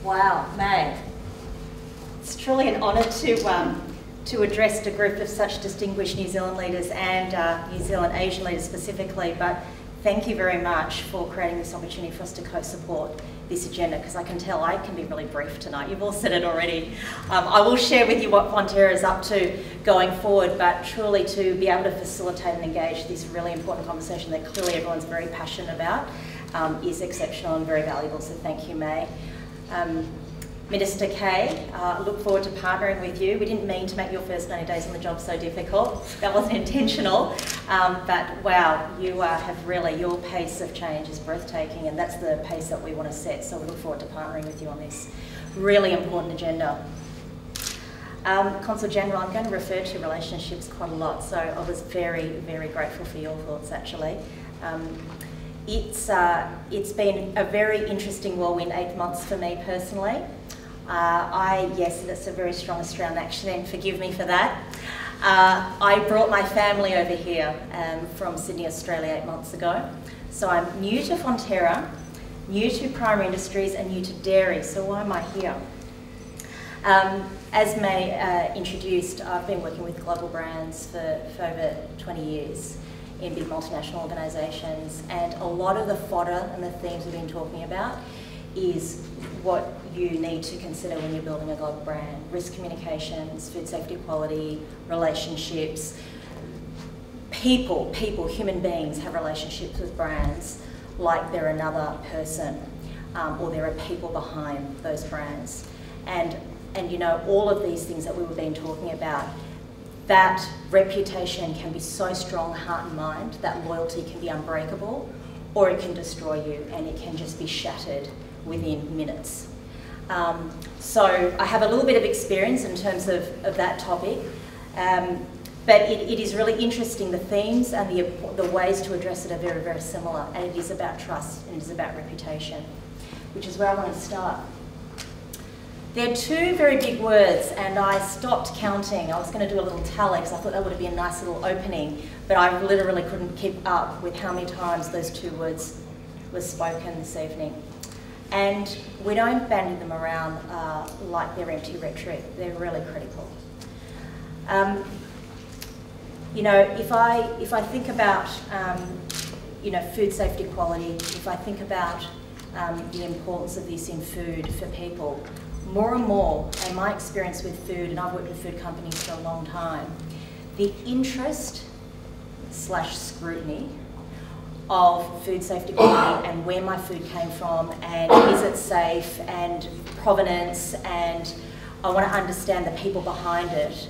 Wow, May. It's truly an honour to address a group of such distinguished New Zealand leaders and New Zealand Asian leaders specifically, but thank you very much for creating this opportunity for us to co-support this agenda, because I can tell I can be really brief tonight. You've all said it already. I will share with you what Fonterra is up to going forward, but truly to be able to facilitate and engage this really important conversation that clearly everyone's very passionate about is exceptional and very valuable, so thank you, May. Minister Kay, look forward to partnering with you. We didn't mean to make your first 90 days on the job so difficult. That wasn't intentional, but wow, you have really, your pace of change is breathtaking, and that's the pace that we want to set, so we look forward to partnering with you on this really important agenda. Consul General, I'm going to refer to relationships quite a lot, so I was very, very grateful for your thoughts actually. It's been a very interesting whirlwind 8 months for me personally. Yes, that's a very strong Australian accent, and forgive me for that. I brought my family over here from Sydney, Australia 8 months ago. So I'm new to Fonterra, new to primary industries and new to dairy, so why am I here? As May introduced, I've been working with global brands for over 20 years in big multinational organisations, and a lot of the fodder and the themes we've been talking about is what you need to consider when you're building a global brand. Risk communications, food safety quality, relationships. People, human beings have relationships with brands like they're another person, or there are people behind those brands. And you know, all of these things that we were been talking about, that reputation can be so strong, heart and mind, that loyalty can be unbreakable, or it can destroy you and it can just be shattered within minutes. So I have a little bit of experience in terms of that topic, but it is really interesting. The themes and the ways to address it are very, very similar, and it is about trust and it is about reputation, which is where I want to start. There are two very big words, and I stopped counting. I was going to do a little tally because I thought that would be a nice little opening, but I literally couldn't keep up with how many times those two words were spoken this evening. And we don't bandy them around like they're empty rhetoric. They're really critical. You know, if I think about you know, food safety quality, if I think about the importance of this in food for people, more and more, and my experience with food, and I've worked with food companies for a long time, the interest / scrutiny of food safety quality and where my food came from and is it safe and provenance, and I want to understand the people behind it,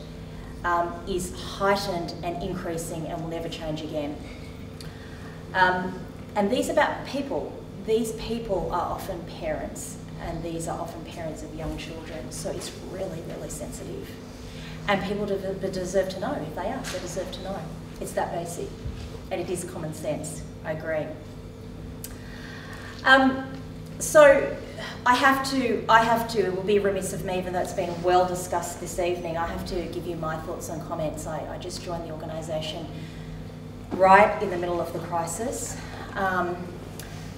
is heightened and increasing and will never change again. And these are about people. These people are often parents, and these are often parents of young children, so it's really, really sensitive. And people deserve to know. If they are, they deserve to know. It's that basic, and it is common sense, I agree. So I have to, it will be remiss of me, even though it's been well discussed this evening, I have to give you my thoughts and comments. I just joined the organisation right in the middle of the crisis.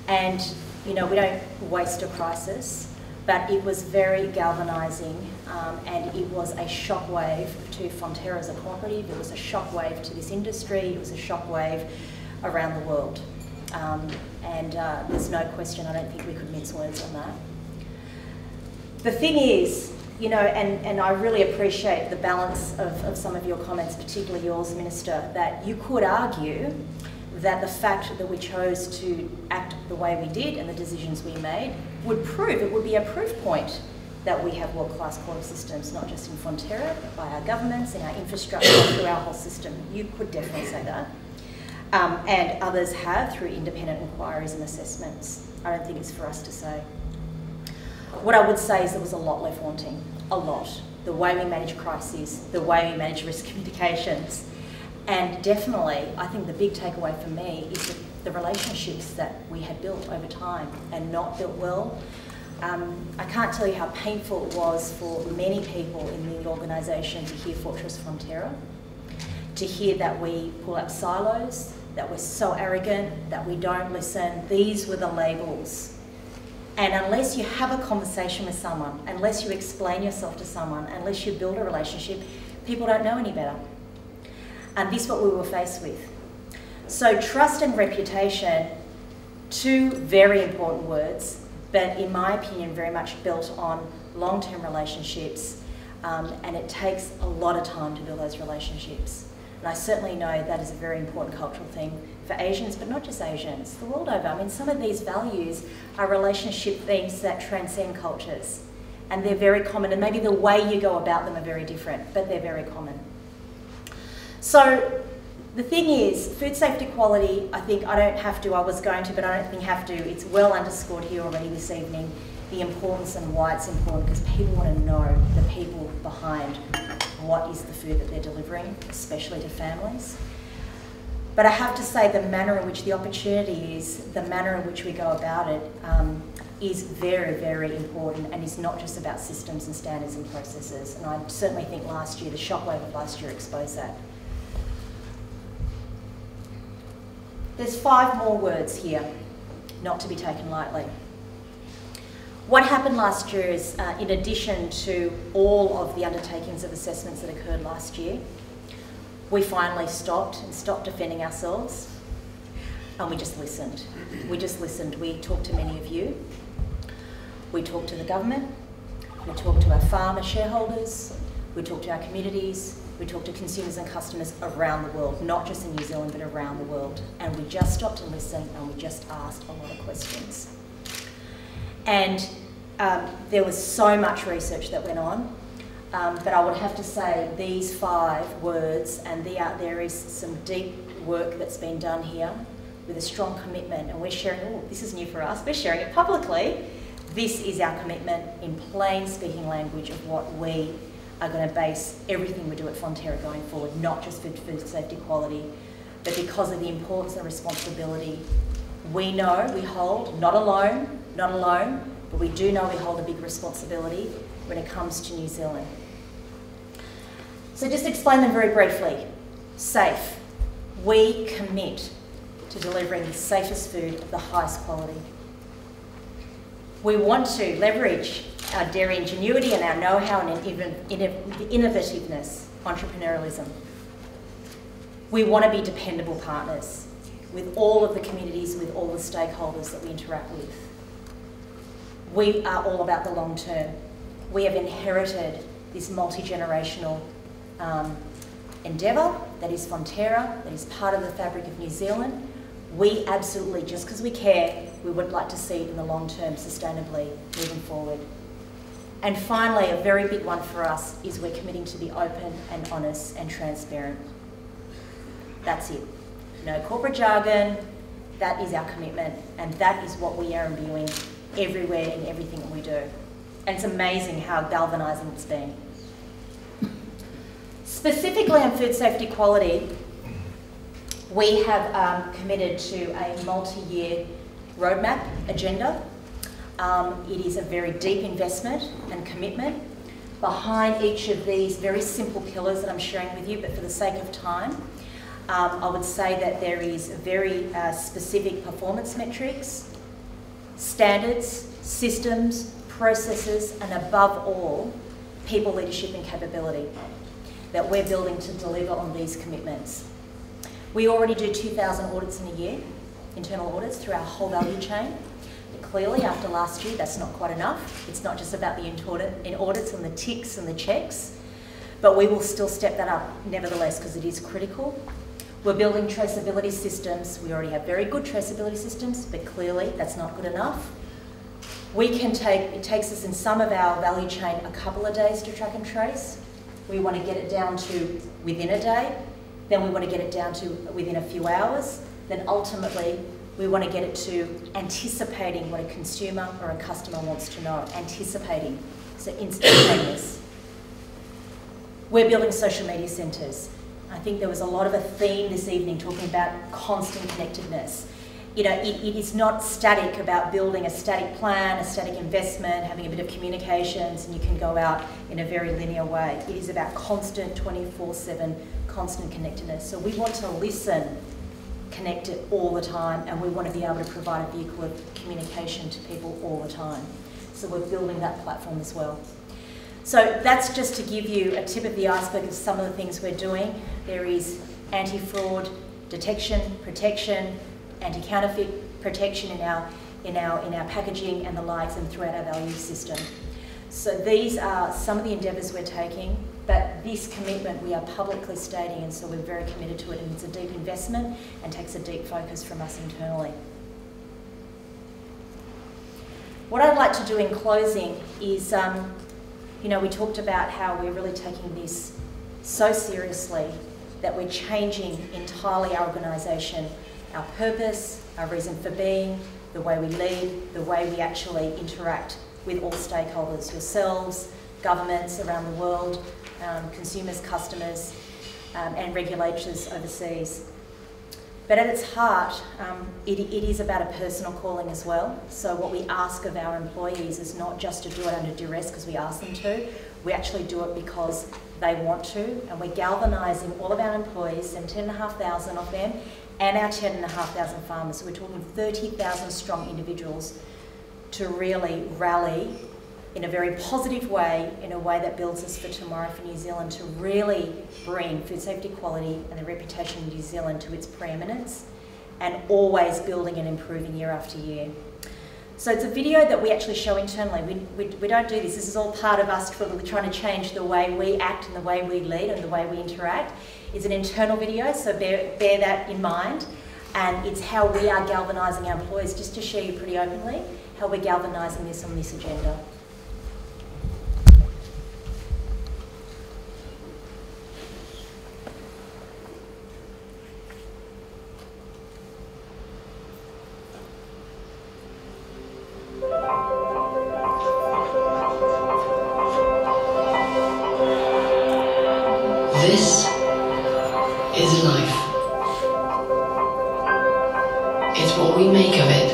And you know, we don't waste a crisis, but it was very galvanising, and it was a shockwave to Fonterra as a cooperative. It was a shockwave to this industry. It was a shockwave around the world. And there's no question, I don't think we could mince words on that. The thing is, you know, and I really appreciate the balance of some of your comments, particularly yours, Minister, that you could argue that the fact that we chose to act the way we did and the decisions we made would prove, it would be a proof point that we have world-class quality systems, not just in Fonterra, but by our governments, in our infrastructure, through our whole system. You could definitely say that. And others have through independent inquiries and assessments. I don't think it's for us to say. What I would say is there was a lot left wanting, a lot. The way we manage crises, the way we manage risk communications. And definitely, I think the big takeaway for me is the relationships that we had built over time and not built well. I can't tell you how painful it was for many people in the organisation to hear Fortress Fonterra, to hear that we pull up silos, that we're so arrogant, that we don't listen. These were the labels And unless you have a conversation with someone, unless you explain yourself to someone, unless you build a relationship, people don't know any better. And this is what we were faced with. So trust and reputation, two very important words, but in my opinion, very much built on long-term relationships, and it takes a lot of time to build those relationships. And I certainly know that is a very important cultural thing for Asians, but not just Asians, the world over. I mean, some of these values are relationship things that transcend cultures, and they're very common, and maybe the way you go about them are very different, but they're very common. So the thing is, food safety quality, I think I don't have to, I was going to, but I don't think have to, it's well underscored here already this evening, the importance and why it's important, because people want to know the people behind what is the food that they're delivering, especially to families. But I have to say the manner in which the opportunity is, the manner in which we go about it, is very, very important, and is not just about systems and standards and processes. And I certainly think last year, the shockwave of last year exposed that. There's 5 more words here, not to be taken lightly. What happened last year is, in addition to all of the undertakings of assessments that occurred last year, we finally stopped defending ourselves, and we just listened. We just listened. We talked to many of you. We talked to the government. We talked to our farmer shareholders. We talked to our communities. We talked to consumers and customers around the world, not just in New Zealand, but around the world. And we just stopped and listened, and we just asked a lot of questions. And there was so much research that went on, but I would have to say these 5 words, and there is some deep work that's been done here with a strong commitment, and we're sharing, oh, this is new for us, we're sharing it publicly. This is our commitment in plain speaking language of what we are going to base everything we do at Fonterra going forward, not just for food safety quality, but because of the importance and responsibility we know we hold, not alone, but we do know we hold a big responsibility when it comes to New Zealand. So just explain them very briefly. Safe. We commit to delivering the safest food of the highest quality. We want to leverage our dairy ingenuity and our know-how and innovativeness, entrepreneurialism. We want to be dependable partners with all of the communities, with all the stakeholders that we interact with. We are all about the long term. We have inherited this multi-generational endeavour that is Fonterra, that is part of the fabric of New Zealand. We absolutely, just because we care, we would like to see it in the long term sustainably moving forward. And finally, a very big one for us is we're committing to be open and honest and transparent. That's it. No corporate jargon, that is our commitment, and that is what we are imbuing everywhere in everything that we do. And it's amazing how galvanising it's been. Specifically on food safety quality, we have committed to a multi-year roadmap agenda. It is a very deep investment and commitment. Behind each of these very simple pillars that I'm sharing with you, but for the sake of time, I would say that there is very specific performance metrics, standards, systems, processes, and above all, people leadership and capability that we're building to deliver on these commitments. We already do 2,000 audits in a year, internal audits through our whole value chain. But clearly, after last year, that's not quite enough. It's not just about the audits and the ticks and the checks, but we will still step that up nevertheless because it is critical. We're building traceability systems. We already have very good traceability systems, but clearly that's not good enough. It takes us in some of our value chain a couple of days to track and trace. We want to get it down to within a day. Then we want to get it down to within a few hours. Then ultimately, we want to get it to anticipating what a consumer or a customer wants to know. Anticipating, so instantaneous. We're building social media centres. I think there was a lot of a theme this evening talking about constant connectedness. You know, it is not static about building a static plan, a static investment, having a bit of communications, and you can go out in a very linear way. It is about constant 24/7, constant connectedness. So we want to listen connected all the time, and we want to be able to provide a vehicle of communication to people all the time. So we're building that platform as well. So that's just to give you a tip of the iceberg of some of the things we're doing. There is anti-fraud detection, protection, anti-counterfeit protection in our packaging and the likes, and throughout our value system. So these are some of the endeavours we're taking, but this commitment we are publicly stating, and so we're very committed to it, and it's a deep investment and takes a deep focus from us internally. What I'd like to do in closing is, you know, we talked about how we're really taking this so seriously that we're changing entirely our organisation, our purpose, our reason for being, the way we lead, the way we actually interact with all stakeholders, yourselves, governments around the world, consumers, customers, and regulators overseas. But at its heart, it is about a personal calling as well. So what we ask of our employees is not just to do it under duress because we ask them to. We actually do it because they want to, and we're galvanising all of our employees, and 10,500 of them, and our 10,500 farmers. So we're talking 30,000 strong individuals to really rally in a very positive way, in a way that builds us for tomorrow for New Zealand, to really bring food safety, quality and the reputation of New Zealand to its preeminence, and always building and improving year after year. So it's a video that we actually show internally. We don't do this. This is all part of us trying to change the way we act and the way we lead and the way we interact. It's an internal video, so bear that in mind. And it's how we are galvanising our employees, just to share you pretty openly, how we're galvanising this on this agenda. This is life. It's what we make of it.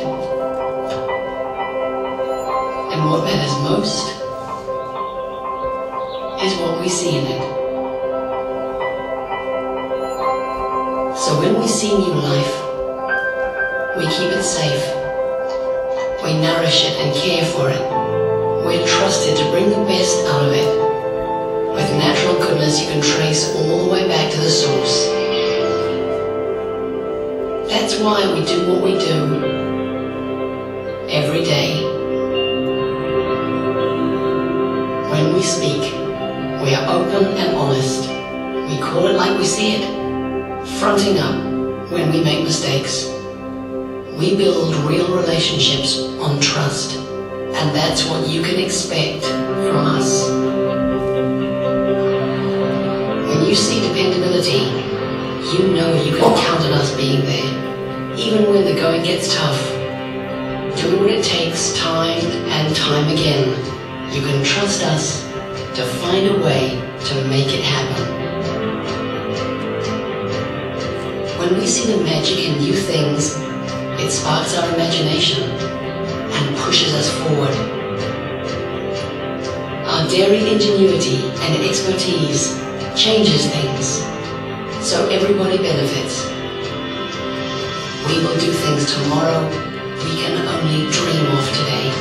And what matters most is what we see in it. So when we see new life, we keep it safe. We nourish it and care for it. We're trusted to bring the best out of it. With natural goodness you can trace all the way back to the source. That's why we do what we do every day. When we speak, we are open and honest. We call it like we see it, fronting up when we make mistakes. We build real relationships on trust, and that's what you can expect from us. When you see dependability, you know you can count on us being there, even when the going gets tough. Doing what it takes time and time again, you can trust us to find a way to make it happen. When we see the magic in new things, it sparks our imagination and pushes us forward. Our daring ingenuity and expertise changes things, so everybody benefits. We will do things tomorrow we can only dream of today.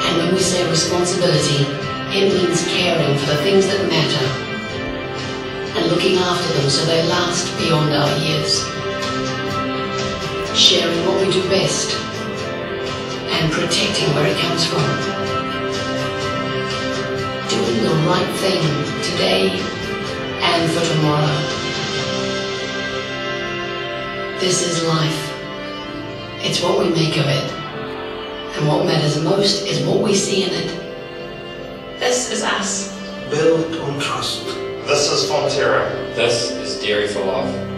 And when we say responsibility, it means caring for the things that matter and looking after them so they last beyond our years. Sharing what we do best and protecting where it comes from. Doing the right thing today and for tomorrow. This is life. It's what we make of it. And what matters most is what we see in it. This is us. Built on trust. This is Fonterra. This is Dairy for Life.